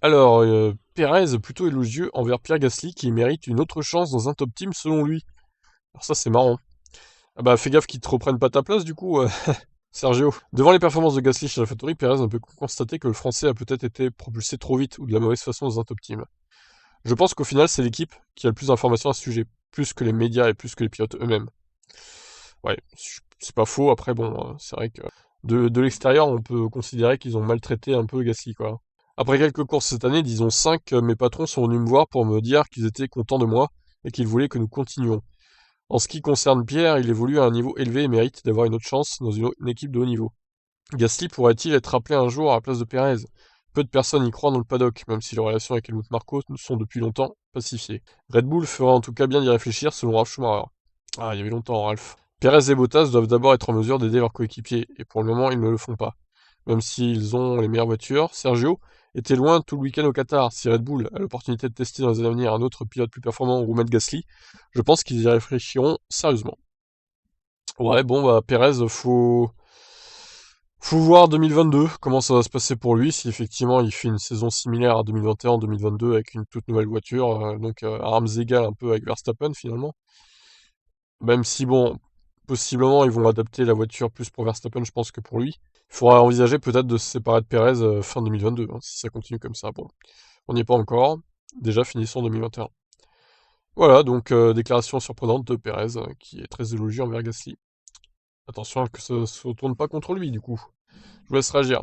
Alors, Pérez plutôt élogieux envers Pierre Gasly qui mérite une autre chance dans un top team selon lui. Alors ça c'est marrant. Ah bah fais gaffe qu'ils te reprennent pas ta place du coup, Sergio. Devant les performances de Gasly chez AlphaTauri, Pérez ne peut que constater que le Français a peut-être été propulsé trop vite ou de la mauvaise façon dans un top team. Je pense qu'au final c'est l'équipe qui a le plus d'informations à ce sujet, plus que les médias et plus que les pilotes eux-mêmes. Ouais, c'est pas faux, après bon, c'est vrai que de l'extérieur on peut considérer qu'ils ont maltraité un peu Gasly quoi. Après quelques courses cette année, disons 5, mes patrons sont venus me voir pour me dire qu'ils étaient contents de moi et qu'ils voulaient que nous continuions. En ce qui concerne Pierre, il évolue à un niveau élevé et mérite d'avoir une autre chance dans une équipe de haut niveau. Gasly pourrait-il être rappelé un jour à la place de Pérez? Peu de personnes y croient dans le paddock, même si les relations avec Helmut Marko sont depuis longtemps pacifiées. Red Bull ferait en tout cas bien d'y réfléchir selon Ralf Schumacher. Ah, il y avait longtemps, Ralph. Pérez et Bottas doivent d'abord être en mesure d'aider leurs coéquipiers, et pour le moment ils ne le font pas. Même s'ils ont les meilleures voitures, Sergio était loin tout le week-end au Qatar. Si Red Bull a l'opportunité de tester dans les années à venir un autre pilote plus performant ou mettre Gasly, je pense qu'ils y réfléchiront sérieusement. Ouais, bon, bah, Pérez, faut voir 2022, comment ça va se passer pour lui, si effectivement il fait une saison similaire à 2021-2022 avec une toute nouvelle voiture, donc à armes égales un peu avec Verstappen finalement. Même si, bon, possiblement ils vont adapter la voiture plus pour Verstappen, je pense, que pour lui. Il faudra envisager peut-être de se séparer de Pérez fin 2022, hein, si ça continue comme ça. Bon, on n'y est pas encore. Déjà, finissons 2021. Voilà, donc déclaration surprenante de Pérez, qui est très élogieux envers Gasly. Attention que ça se retourne pas contre lui, du coup. Je vous laisse réagir.